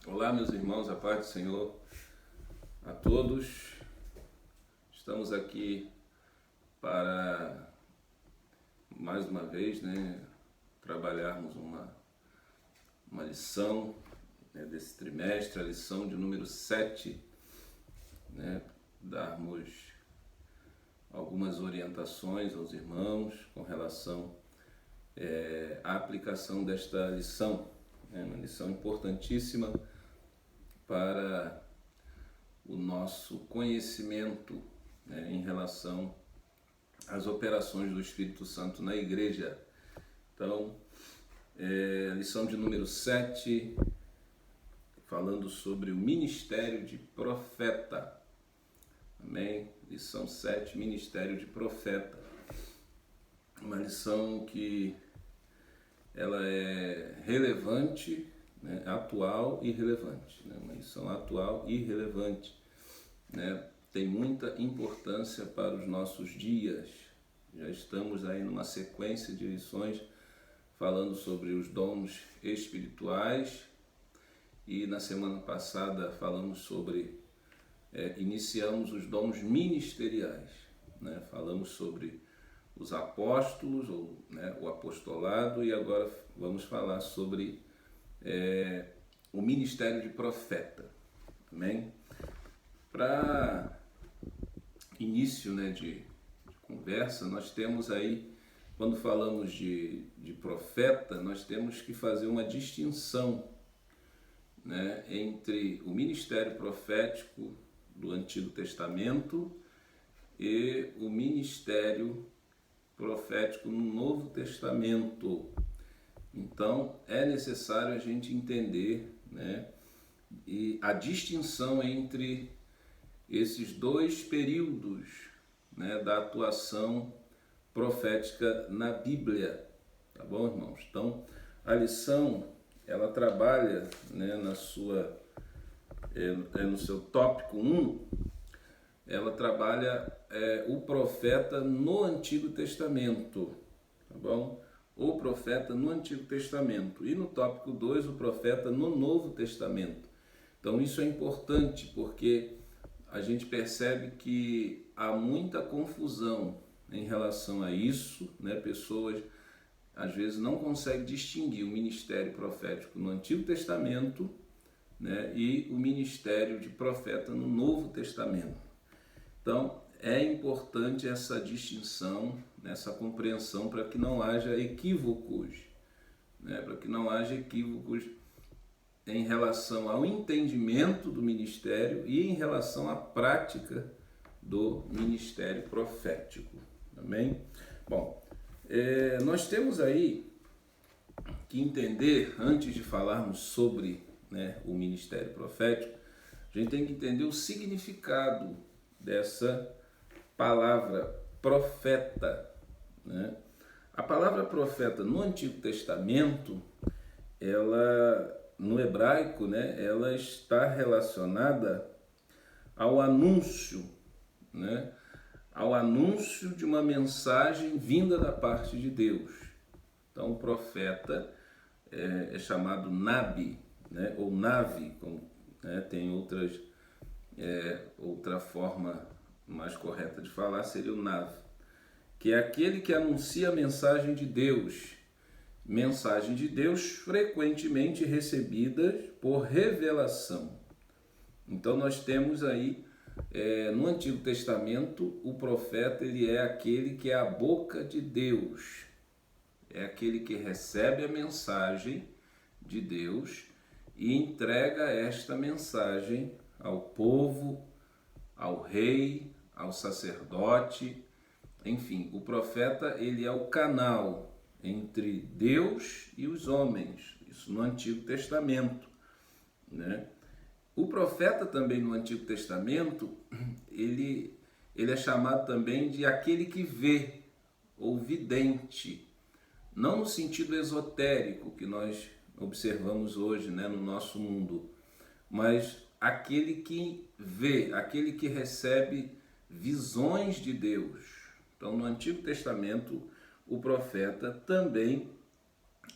Olá, meus irmãos, a paz do Senhor a todos. Estamos aqui para, mais uma vez, trabalharmos uma lição desse trimestre, a lição de número 7, darmos algumas orientações aos irmãos com relação à aplicação desta lição. É uma lição importantíssima para o nosso conhecimento em relação às operações do Espírito Santo na igreja. Então, lição de número 7, falando sobre o ministério de profeta. Amém? Lição 7, ministério de profeta. Uma lição que ela é relevante, atual e relevante, uma lição atual e relevante, tem muita importância para os nossos dias. Já estamos aí numa sequência de lições falando sobre os dons espirituais e na semana passada falamos sobre, iniciamos os dons ministeriais, falamos sobre os apóstolos, o apostolado, e agora vamos falar sobre o ministério de profeta. Amém? Para início de conversa, nós temos aí, quando falamos de profeta, nós temos que fazer uma distinção entre o ministério profético do Antigo Testamento e o ministério profético no Novo Testamento. Então, é necessário a gente entender e a distinção entre esses dois períodos da atuação profética na Bíblia. Tá bom, irmãos? Então, a lição, ela trabalha no seu tópico 1, ela trabalha o profeta no Antigo Testamento, tá bom? O profeta no Antigo Testamento. E no tópico 2, o profeta no Novo Testamento. Então isso é importante porque a gente percebe que há muita confusão em relação a isso, Pessoas às vezes não conseguem distinguir o ministério profético no Antigo Testamento, e o ministério de profeta no Novo Testamento. Então, é importante essa distinção, essa compreensão, para que não haja equívocos, para que não haja equívocos em relação ao entendimento do ministério e em relação à prática do ministério profético. Amém? Bom, nós temos aí que entender, antes de falarmos sobre o ministério profético, a gente tem que entender o significado dessa palavra profeta. A palavra profeta no Antigo Testamento, ela, no hebraico, ela está relacionada ao anúncio, ao anúncio de uma mensagem vinda da parte de Deus. Então, o profeta é chamado Nabi, ou Navi, como, tem outra forma mais correta de falar, seria o Navi, que é aquele que anuncia a mensagem de Deus frequentemente recebida por revelação. Então nós temos aí, no Antigo Testamento, o profeta, ele é aquele que é a boca de Deus, é aquele que recebe a mensagem de Deus e entrega esta mensagem ao povo, ao rei, ao sacerdote, enfim, o profeta, ele é o canal entre Deus e os homens, isso no Antigo Testamento, O profeta também no Antigo Testamento, ele é chamado também de aquele que vê, ou vidente, não no sentido esotérico que nós observamos hoje, no nosso mundo, mas aquele que vê, aquele que recebe visões de Deus. Então, no Antigo Testamento, o profeta também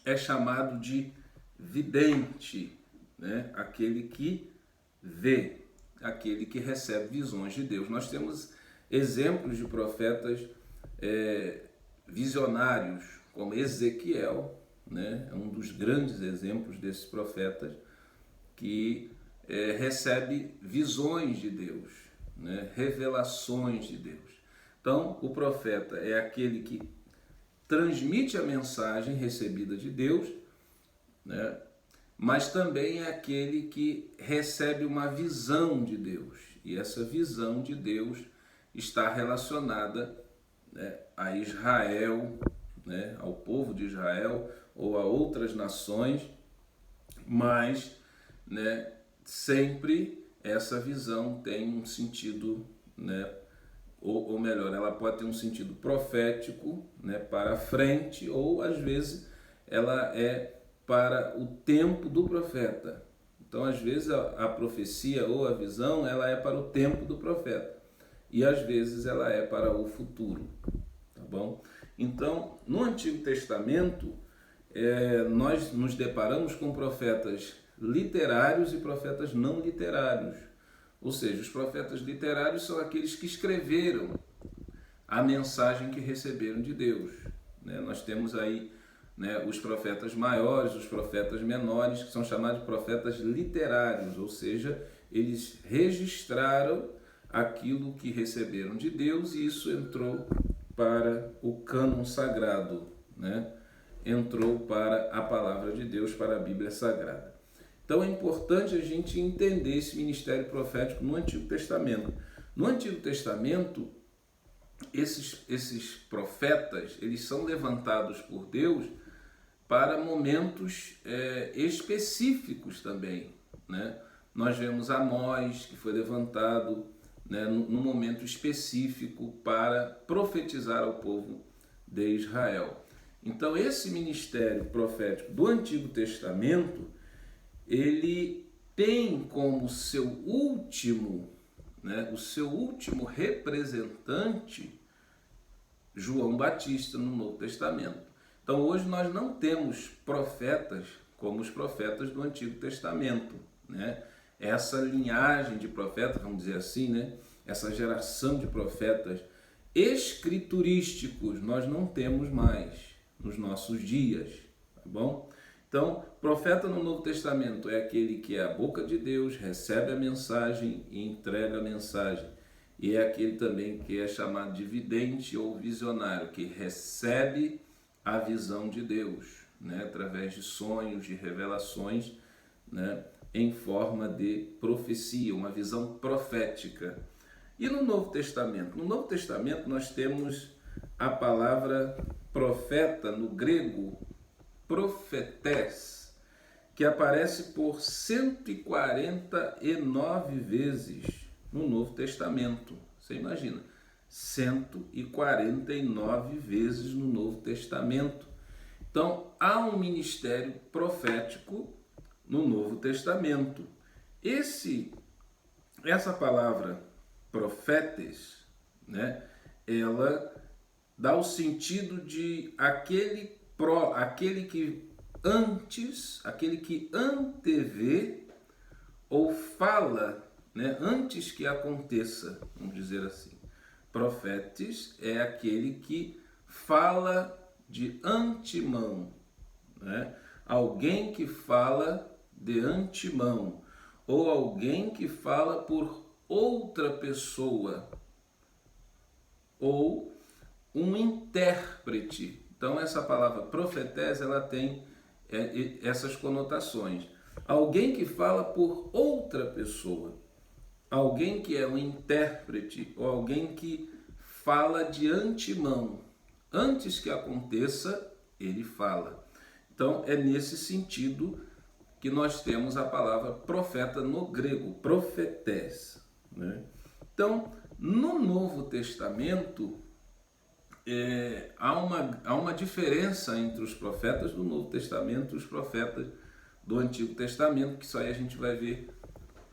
é chamado de vidente, né? Aquele que vê, aquele que recebe visões de Deus. Nós temos exemplos de profetas visionários, como Ezequiel, né? É um dos grandes exemplos desses profetas que recebe visões de Deus, né? Revelações de Deus. Então, o profeta é aquele que transmite a mensagem recebida de Deus, né? Mas também é aquele que recebe uma visão de Deus. E essa visão de Deus está relacionada, né, a Israel, né, ao povo de Israel ou a outras nações, mas, né, sempre essa visão tem um sentido, né, ou melhor, ela pode ter um sentido profético, né, para frente, ou às vezes ela é para o tempo do profeta. Então, às vezes a profecia ou a visão, ela é para o tempo do profeta, e às vezes ela é para o futuro, tá bom? Então, no Antigo Testamento, nós nos deparamos com profetas literários e profetas não literários. Ou seja, os profetas literários são aqueles que escreveram a mensagem que receberam de Deus, né? Nós temos aí, né, os profetas maiores, os profetas menores, que são chamados de profetas literários, ou seja, eles registraram aquilo que receberam de Deus e isso entrou para o cânon sagrado, né? Entrou para a palavra de Deus, para a Bíblia Sagrada. Então é importante a gente entender esse ministério profético no Antigo Testamento. No Antigo Testamento, esses profetas, eles são levantados por Deus para momentos específicos também, né? Nós vemos Amós, que foi levantado, né, num momento específico para profetizar ao povo de Israel. Então esse ministério profético do Antigo Testamento, ele tem como seu último, né, o seu último representante João Batista no Novo Testamento. Então hoje nós não temos profetas como os profetas do Antigo Testamento, né? Essa linhagem de profetas, vamos dizer assim, né? Essa geração de profetas escriturísticos nós não temos mais nos nossos dias, tá bom? Então, profeta no Novo Testamento é aquele que é a boca de Deus, recebe a mensagem e entrega a mensagem. E é aquele também que é chamado de vidente ou visionário, que recebe a visão de Deus, né? Através de sonhos, de revelações, né? Em forma de profecia, uma visão profética. E no Novo Testamento? No Novo Testamento nós temos a palavra profeta, no grego, profetés, que aparece por 149 vezes no Novo Testamento. Você imagina, 149 vezes no Novo Testamento. Então, há um ministério profético no Novo Testamento. Essa palavra profetes, né, ela dá o sentido de aquele que antes, aquele que antevê ou fala, né, antes que aconteça, vamos dizer assim. Profetes é aquele que fala de antemão, né? Alguém que fala de antemão, ou alguém que fala por outra pessoa, ou um intérprete. Então essa palavra profetés, ela tem essas conotações. Alguém que fala por outra pessoa, alguém que é um intérprete, ou alguém que fala de antemão. Antes que aconteça, ele fala. Então é nesse sentido que nós temos a palavra profeta no grego, profetés, né? Então, no Novo Testamento, há uma diferença entre os profetas do Novo Testamento e os profetas do Antigo Testamento, que isso aí a gente vai ver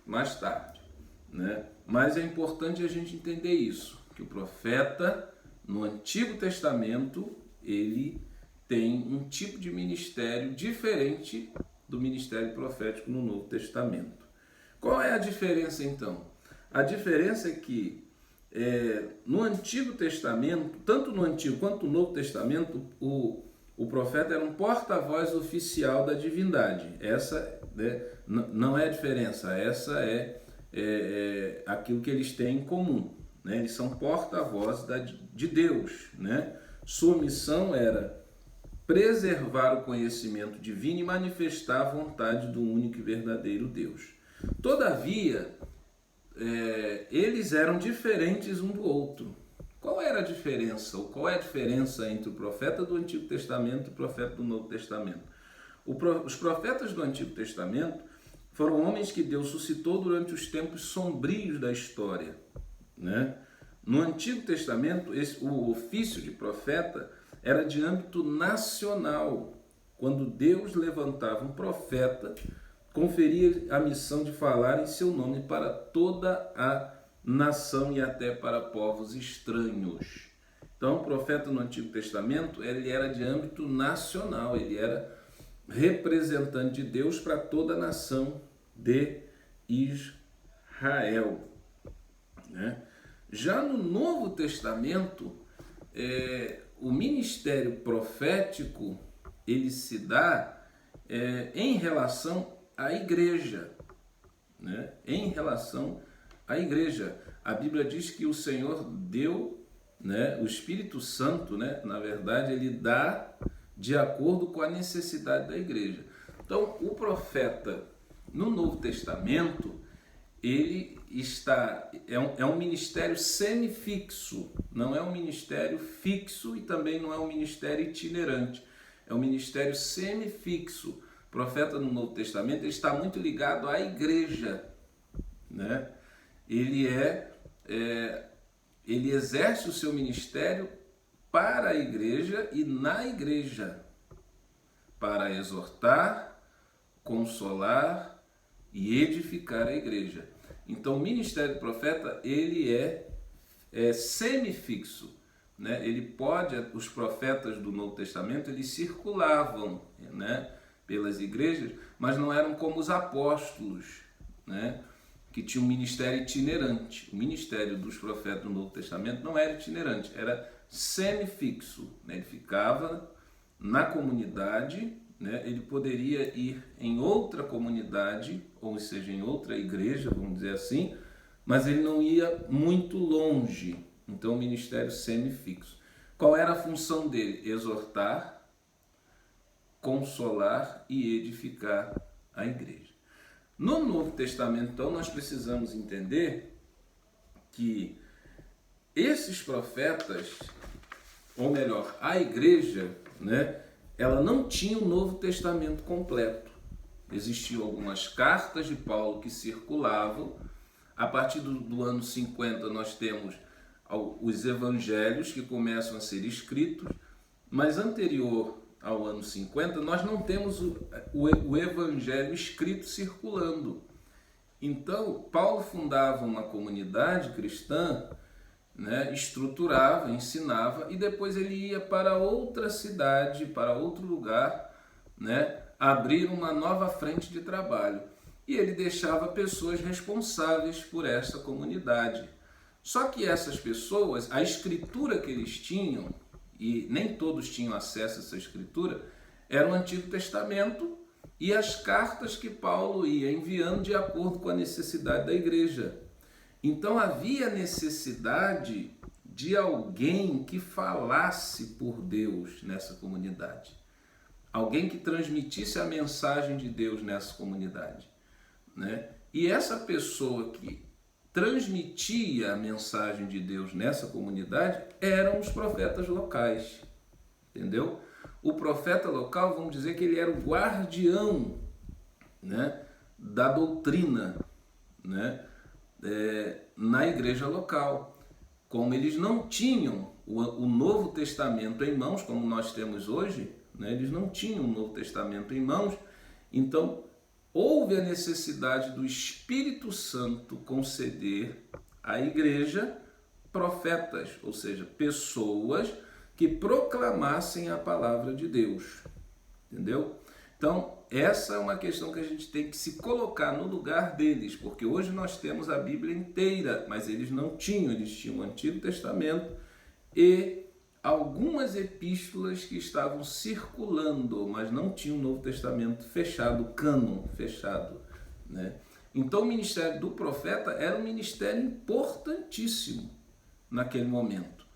mais tarde, né? Mas é importante a gente entender isso, que o profeta no Antigo Testamento, ele tem um tipo de ministério diferente do ministério profético no Novo Testamento. Qual é a diferença então? A diferença é que no Antigo Testamento, tanto no Antigo quanto no Novo Testamento, o profeta era um porta-voz oficial da divindade. Essa não é a diferença, essa é aquilo que eles têm em comum. Né? Eles são porta-voz de Deus. Né? Sua missão era preservar o conhecimento divino e manifestar a vontade do único e verdadeiro Deus. Todavia, eles eram diferentes um do outro. Qual era a diferença? Ou qual é a diferença entre o profeta do Antigo Testamento e o profeta do Novo Testamento? Os profetas do Antigo Testamento foram homens que Deus suscitou durante os tempos sombrios da história. Né? No Antigo Testamento, o ofício de profeta era de âmbito nacional. Quando Deus levantava um profeta, conferia a missão de falar em seu nome para toda a nação e até para povos estranhos. Então, o profeta no Antigo Testamento, ele era de âmbito nacional, ele era representante de Deus para toda a nação de Israel. Né? Já no Novo Testamento, o ministério profético, ele se dá em relação à igreja. Né? Em relação à igreja. A Bíblia diz que o Senhor deu, né, o Espírito Santo, né, na verdade, ele dá de acordo com a necessidade da igreja. Então, o profeta no Novo Testamento, ele é um ministério semifixo, não é um ministério fixo e também não é um ministério itinerante, é um ministério semifixo. O profeta no Novo Testamento ele está muito ligado à igreja, né? Ele exerce o seu ministério para a igreja e na igreja, para exortar, consolar e edificar a igreja. Então, o ministério do profeta, ele é semifixo, né? Os profetas do Novo Testamento, eles circulavam, né, pelas igrejas, mas não eram como os apóstolos, né, que tinham um ministério itinerante. O ministério dos profetas do Novo Testamento não era itinerante, era semifixo, né? Ele ficava na comunidade, né? Ele poderia ir em outra comunidade, ou seja, em outra igreja, vamos dizer assim, mas ele não ia muito longe. Então, o ministério semifixo. Qual era a função dele? Exortar, consolar e edificar a igreja. No Novo Testamento, então, nós precisamos entender que esses profetas, ou melhor, a igreja, né, ela não tinha o Novo Testamento completo. Existiam algumas cartas de Paulo que circulavam. A partir do ano 50 nós temos os evangelhos que começam a ser escritos, mas anterior ao ano 50 nós não temos o evangelho escrito circulando. Então, Paulo fundava uma comunidade cristã, né, estruturava, ensinava e depois ele ia para outra cidade, para outro lugar, né, abrir uma nova frente de trabalho. E ele deixava pessoas responsáveis por essa comunidade. Só que essas pessoas, a escritura que eles tinham, e nem todos tinham acesso a essa escritura, era o Antigo Testamento e as cartas que Paulo ia enviando de acordo com a necessidade da igreja. Então havia necessidade de alguém que falasse por Deus nessa comunidade. Alguém que transmitisse a mensagem de Deus nessa comunidade, né? E essa pessoa que transmitia a mensagem de Deus nessa comunidade eram os profetas locais, entendeu? O profeta local, vamos dizer que ele era o guardião, né, da doutrina, né, na igreja local. Como eles não tinham o Novo Testamento em mãos, como nós temos hoje, né, eles não tinham o Novo Testamento em mãos, então houve a necessidade do Espírito Santo conceder à igreja profetas, ou seja, pessoas que proclamassem a palavra de Deus, entendeu? Então, essa é uma questão que a gente tem que se colocar no lugar deles, porque hoje nós temos a Bíblia inteira, mas eles não tinham, eles tinham o Antigo Testamento e algumas epístolas que estavam circulando, mas não tinham o Novo Testamento fechado, o cânon fechado, né? Então o ministério do profeta era um ministério importantíssimo naquele momento,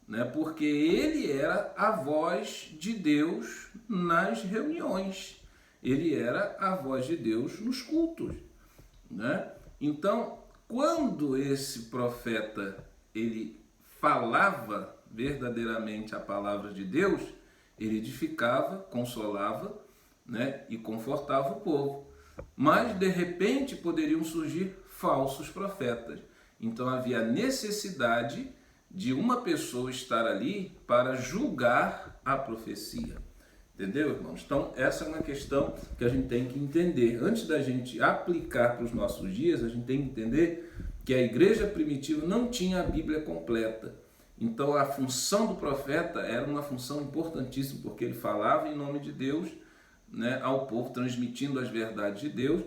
né? Porque ele era a voz de Deus nas reuniões, ele era a voz de Deus nos cultos, né? Então, quando esse profeta ele falava verdadeiramente a palavra de Deus, ele edificava, consolava, né, e confortava o povo. Mas, de repente, poderiam surgir falsos profetas. Então, havia necessidade de uma pessoa estar ali para julgar a profecia. Entendeu, irmãos? Então, essa é uma questão que a gente tem que entender. Antes da gente aplicar para os nossos dias, a gente tem que entender que a igreja primitiva não tinha a Bíblia completa. Então, a função do profeta era uma função importantíssima, porque ele falava em nome de Deus, né, ao povo, transmitindo as verdades de Deus,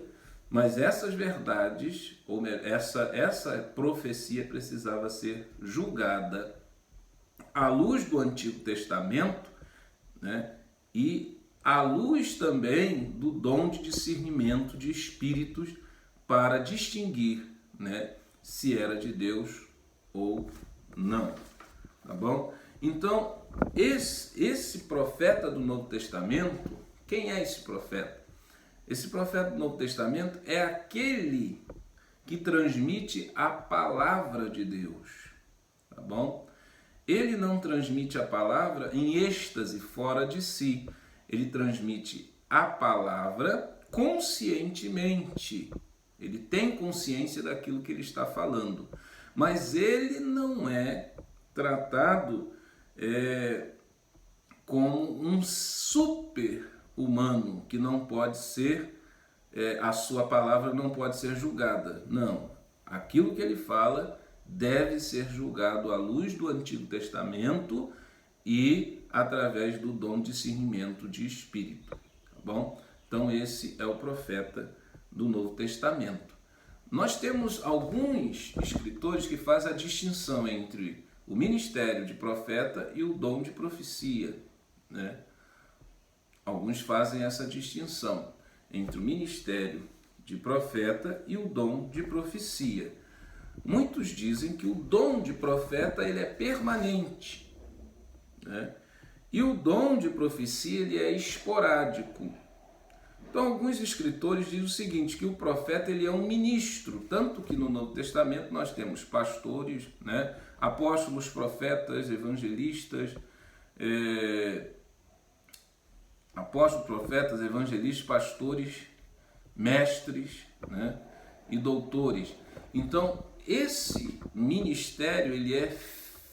mas essas verdades, ou essa profecia precisava ser julgada à luz do Antigo Testamento, né, e à luz também do dom de discernimento de espíritos para distinguir, né, se era de Deus ou não. Tá bom? Então, esse profeta do Novo Testamento, quem é esse profeta? Esse profeta do Novo Testamento é aquele que transmite a palavra de Deus. Tá bom? Ele não transmite a palavra em êxtase, fora de si. Ele transmite a palavra conscientemente. Ele tem consciência daquilo que ele está falando. Mas ele não é tratado como um super-humano que não pode ser, a sua palavra não pode ser julgada. Não, aquilo que ele fala deve ser julgado à luz do Antigo Testamento e através do dom de discernimento de espírito. Tá bom? Então esse é o profeta do Novo Testamento. Nós temos alguns escritores que fazem a distinção entre o ministério de profeta e o dom de profecia, né? Alguns fazem essa distinção entre o ministério de profeta e o dom de profecia. Muitos dizem que o dom de profeta ele é permanente, né? E o dom de profecia ele é esporádico. Então, alguns escritores dizem o seguinte, que o profeta ele é um ministro, tanto que no Novo Testamento nós temos pastores, né, apóstolos, profetas, evangelistas, pastores, mestres, né, e doutores. Então, esse ministério ele é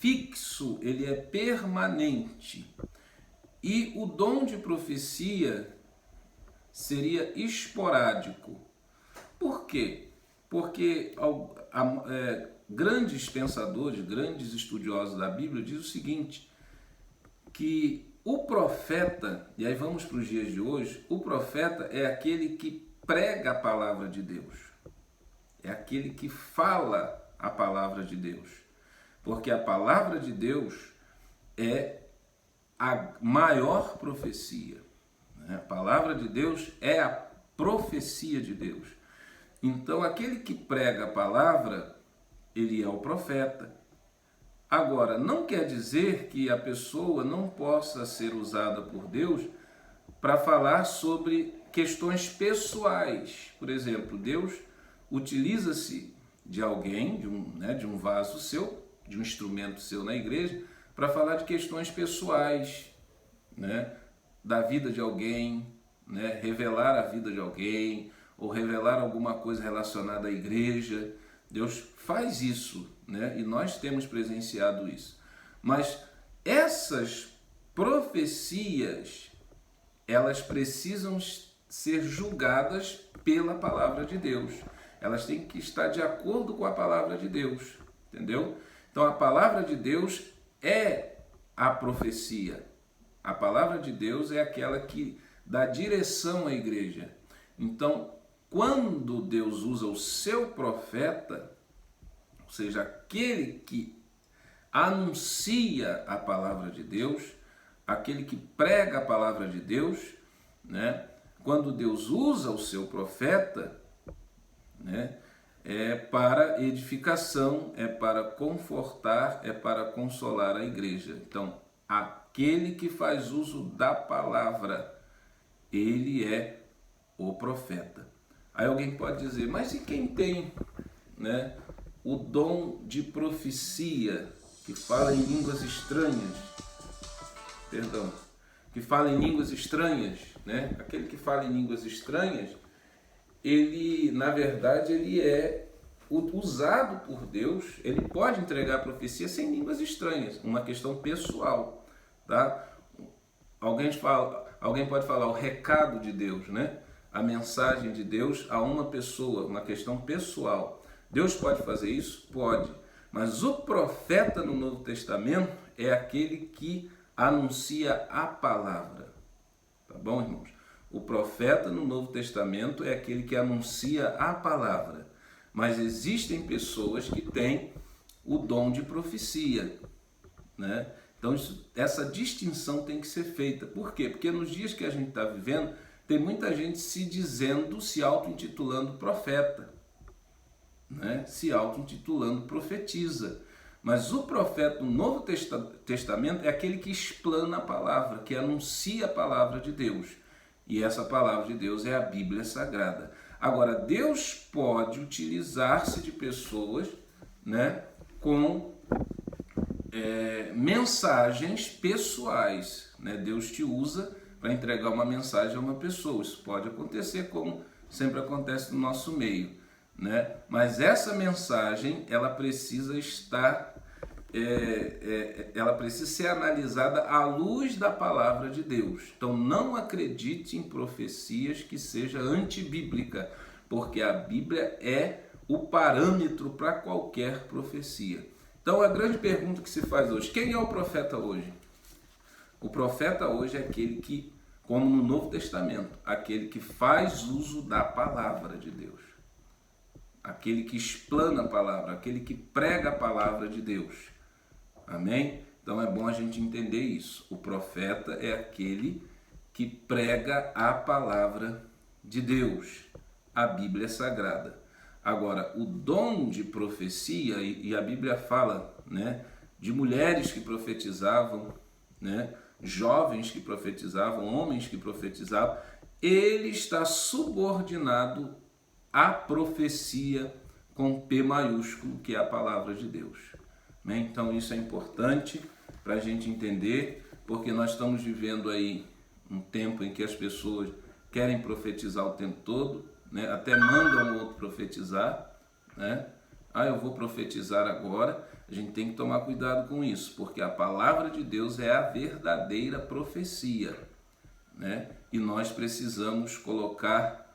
fixo, ele é permanente. E o dom de profecia seria esporádico. Por quê? Porque grandes pensadores, grandes estudiosos da Bíblia dizem o seguinte, que o profeta, e aí vamos para os dias de hoje, o profeta é aquele que prega a palavra de Deus, é aquele que fala a palavra de Deus, porque a palavra de Deus é a maior profecia. A palavra de Deus é a profecia de Deus. Então, aquele que prega a palavra, ele é o profeta. Agora, não quer dizer que a pessoa não possa ser usada por Deus para falar sobre questões pessoais. Por exemplo, Deus utiliza-se de alguém, de um vaso seu, de um instrumento seu na igreja, para falar de questões pessoais, né? Da vida de alguém, né? Revelar a vida de alguém, ou revelar alguma coisa relacionada à igreja. Deus faz isso, né? E nós temos presenciado isso. Mas essas profecias, elas precisam ser julgadas pela palavra de Deus. Elas têm que estar de acordo com a palavra de Deus, entendeu? Então a palavra de Deus é a profecia. A palavra de Deus é aquela que dá direção à igreja. Então, quando Deus usa o seu profeta, ou seja, aquele que anuncia a palavra de Deus, aquele que prega a palavra de Deus, né? Quando Deus usa o seu profeta, né? É para edificação, é para confortar, é para consolar a igreja. Então, aquele que faz uso da palavra, ele é o profeta. Aí alguém pode dizer, mas e quem tem, né, o dom de profecia, que fala em línguas estranhas? Perdão, que fala em línguas estranhas, né? Aquele que fala em línguas estranhas, ele, na verdade, ele é usado por Deus, ele pode entregar profecia sem línguas estranhas, uma questão pessoal, tá? Alguém pode falar o recado de Deus, né? A mensagem de Deus a uma pessoa, uma questão pessoal. Deus pode fazer isso? Pode. Mas o profeta no Novo Testamento é aquele que anuncia a palavra. Tá bom, irmãos? O profeta no Novo Testamento é aquele que anuncia a palavra. Mas existem pessoas que têm o dom de profecia, né? Então essa distinção tem que ser feita. Por quê? Porque nos dias que a gente está vivendo, tem muita gente se dizendo, se auto-intitulando profeta, né? Se auto-intitulando profetiza. Mas o profeta no Novo Testamento é aquele que explana a palavra, que anuncia a palavra de Deus. E essa palavra de Deus é a Bíblia Sagrada. Agora, Deus pode utilizar-se de pessoas, né, com mensagens pessoais, né? Deus te usa para entregar uma mensagem a uma pessoa. Isso pode acontecer, como sempre acontece no nosso meio, né? Mas essa mensagem, ela precisa estar, ela precisa ser analisada à luz da palavra de Deus. Então não acredite em profecias que seja antibíblica, porque a Bíblia é o parâmetro para qualquer profecia. Então a grande pergunta que se faz hoje, quem é o profeta hoje? O profeta hoje é aquele que, como no Novo Testamento, aquele que faz uso da palavra de Deus. Aquele que explana a palavra, aquele que prega a palavra de Deus. Amém? Então é bom a gente entender isso. O profeta é aquele que prega a palavra de Deus, a Bíblia Sagrada. Agora, o dom de profecia, e a Bíblia fala, né, de mulheres que profetizavam, né, jovens que profetizavam, homens que profetizavam, ele está subordinado à profecia com P maiúsculo, que é a palavra de Deus. Então isso é importante para a gente entender, porque nós estamos vivendo aí um tempo em que as pessoas querem profetizar o tempo todo, né? Até mandam o outro profetizar, né? Eu vou profetizar agora. A gente tem que tomar cuidado com isso, porque a palavra de Deus é a verdadeira profecia, né? E nós precisamos colocar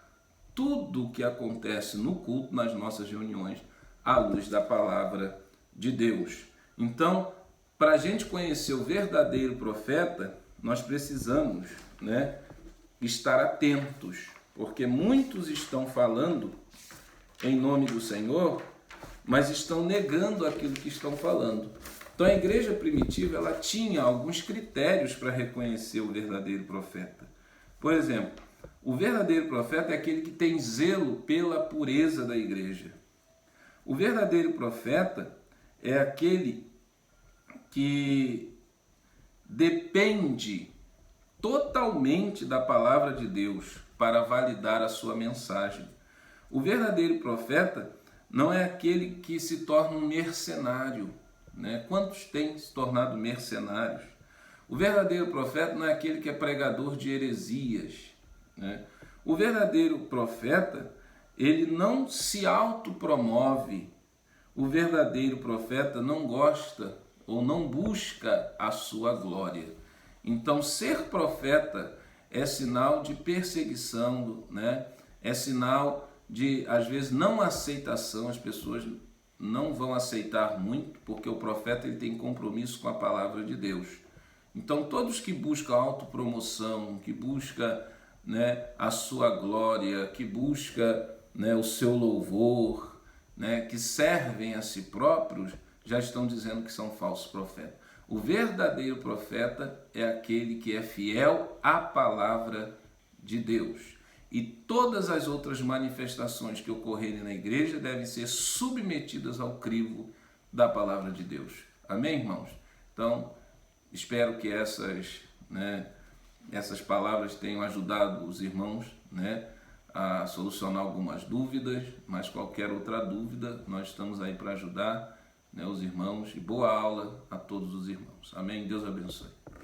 tudo o que acontece no culto, nas nossas reuniões, à luz da palavra de Deus. Então, para a gente conhecer o verdadeiro profeta, nós precisamos, né, estar atentos, porque muitos estão falando em nome do Senhor, mas estão negando aquilo que estão falando. Então a igreja primitiva, ela tinha alguns critérios para reconhecer o verdadeiro profeta. Por exemplo, o verdadeiro profeta é aquele que tem zelo pela pureza da igreja. O verdadeiro profeta é aquele que depende totalmente da palavra de Deus para validar a sua mensagem. O verdadeiro profeta não é aquele que se torna um mercenário, né? Quantos têm se tornado mercenários? O verdadeiro profeta não é aquele que é pregador de heresias, né? O verdadeiro profeta, ele não se autopromove. O verdadeiro profeta não gosta ou não busca a sua glória. Então, ser profeta é sinal de perseguição, né? É sinal de, às vezes, não aceitação. As pessoas não vão aceitar muito, porque o profeta ele tem compromisso com a palavra de Deus. Então, todos que buscam autopromoção, que buscam né, a sua glória, que busca, né, o seu louvor, né, que servem a si próprios, já estão dizendo que são falsos profetas. O verdadeiro profeta é aquele que é fiel à palavra de Deus. E todas as outras manifestações que ocorrerem na igreja devem ser submetidas ao crivo da palavra de Deus. Amém, irmãos? Então, espero que essas palavras tenham ajudado os irmãos, né, a solucionar algumas dúvidas, mas qualquer outra dúvida, nós estamos aí para ajudar, né, os irmãos. E boa aula a todos os irmãos. Amém? Deus abençoe.